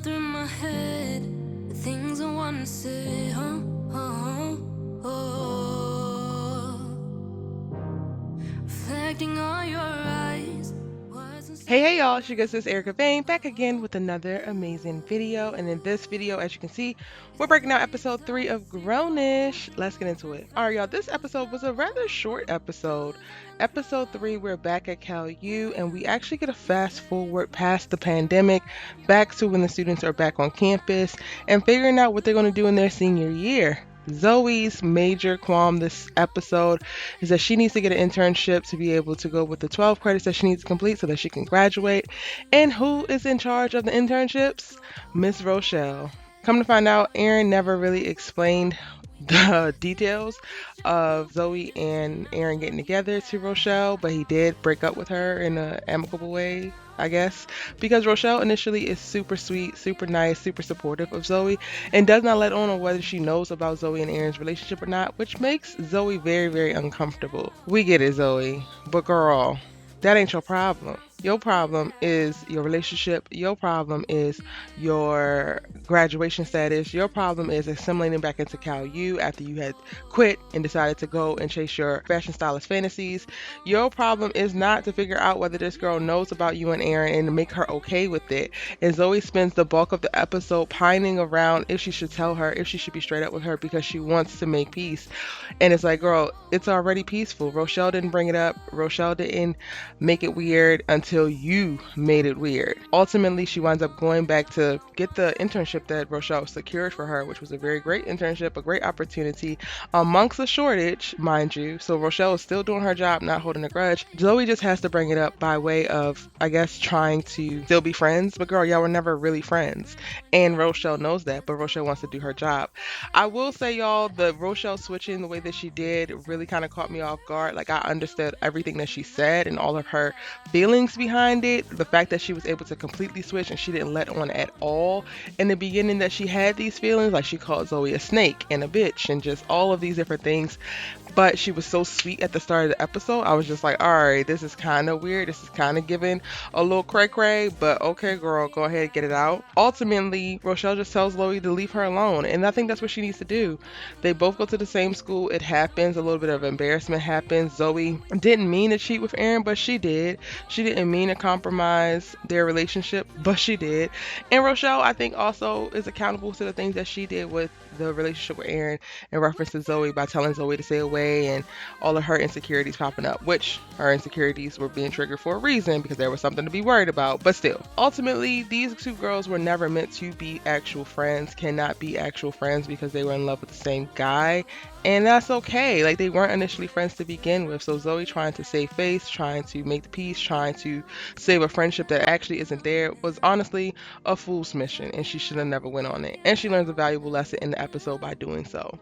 through my head the things I want to say. Reflecting on your eyes. Hey y'all, it's your good sis Erica Vane back again with another amazing video. And in this video, as you can see, we're breaking out episode 3 of Grownish. Let's get into it. Alright y'all, this episode was a rather short episode. Episode 3, we're back at Cal U and we actually get a fast forward past the pandemic back to when the students are back on campus and figuring out what they're going to do in their senior year. Zoey's major qualm this episode is that she needs to get an internship to be able to go with the 12 credits that she needs to complete so that she can graduate. And who is in charge of the internships? Miss Rochelle. Come to find out, Aaron never really explained the details of Zoey and Aaron getting together to Rochelle, but he did break up with her in an amicable way, I guess, because Rochelle initially is super sweet, super nice, super supportive of Zoey, and does not let on whether she knows about Zoey and Aaron's relationship or not, which makes Zoey very, very uncomfortable. We get it, Zoey, but girl, that ain't your problem. Your problem is your relationship. Your problem is your graduation status. Your problem is assimilating back into Cal U after you had quit and decided to go and chase your fashion stylist fantasies. Your problem is not to figure out whether this girl knows about you and Aaron and to make her okay with it. And Zoey spends the bulk of the episode pining around if she should tell her, if she should be straight up with her because she wants to make peace. And it's like, girl, it's already peaceful. Rochelle didn't bring it up. Rochelle didn't make it weird until you made it weird. Ultimately, she winds up going back to get the internship that Rochelle secured for her, which was a very great internship, a great opportunity amongst a shortage, mind you. So Rochelle is still doing her job, not holding a grudge. Zoey just has to bring it up by way of, I guess, trying to still be friends. But girl, y'all were never really friends. And Rochelle knows that, but Rochelle wants to do her job. I will say, y'all, the Rochelle switching the way that she did really kind of caught me off guard. Like, I understood everything that she said and all of her feelings behind it. The fact that she was able to completely switch and she didn't let on at all in the beginning that she had these feelings, like she called Zoey a snake and a bitch and just all of these different things. But she was so sweet at the start of the episode. I was just like, all right, this is kind of weird. This is kind of giving a little cray cray, but okay, girl, go ahead, get it out. Ultimately, Rochelle just tells Zoey to leave her alone, and I think that's what she needs to do. They both go to the same school. It happens. A little bit of embarrassment happens. Zoey didn't mean to cheat with Aaron, but she did. She didn't mean to compromise their relationship, but she did. And Rochelle, I think, also is accountable to the things that she did with the relationship with Aaron in reference to Zoey by telling Zoey to stay away and all of her insecurities popping up, which her insecurities were being triggered for a reason because there was something to be worried about. But still, ultimately, these two girls were never meant to be actual friends, cannot be actual friends because they were in love with the same guy. And that's okay. Like, they weren't initially friends to begin with. So Zoey trying to save face, trying to make the peace, trying to save a friendship that actually isn't there was honestly a fool's mission, and she should have never went on it. And she learns a valuable lesson in the episode by doing so.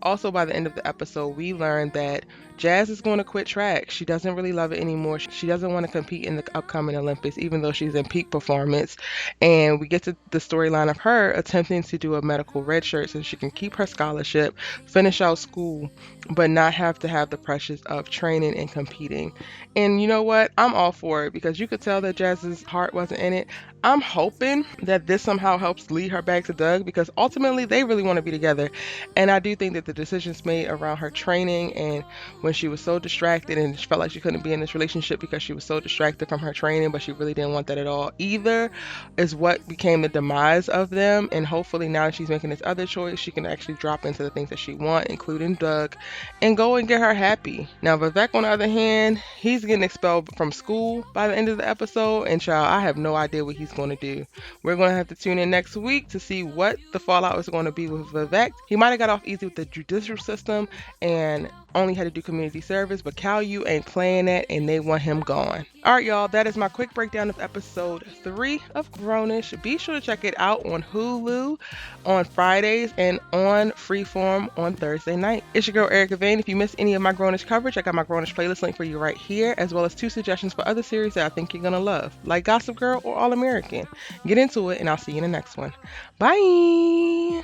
Also, by the end of the episode, we learned that Jazz is going to quit track. She doesn't really love it anymore. She doesn't want to compete in the upcoming Olympics, even though she's in peak performance. And we get to the storyline of her attempting to do a medical red shirt so she can keep her scholarship, finish out school, but not have to have the pressures of training and competing. And you know what? I'm all for it because you could tell that Jazz's heart wasn't in it. I'm hoping that this somehow helps lead her back to Doug because ultimately they really want to be together. And I do think that the decisions made around her training and when she was so distracted and she felt like she couldn't be in this relationship because she was so distracted from her training, but she really didn't want that at all either, is what became the demise of them. And hopefully now she's making this other choice, she can actually drop into the things that she wants, including Doug, and go and get her happy. Now Vivek, on the other hand, he's getting expelled from school by the end of the episode, and child, I have no idea what he's going to do. We're going to have to tune in next week to see what the fallout is going to be with Vivek. He might have got off easy with the judicial system and only had to do community service, but Cal U ain't playing that and they want him gone. Alright y'all, that is my quick breakdown of episode 3 of Grownish. Be sure to check it out on Hulu on Fridays and on Freeform on Thursday night. It's your girl Erica Vane. If you missed any of my Grownish coverage, I got my Grownish playlist link for you right here, as well as 2 suggestions for other series that I think you're gonna love, like Gossip Girl or All American. Get into it and I'll see you in the next one. Bye!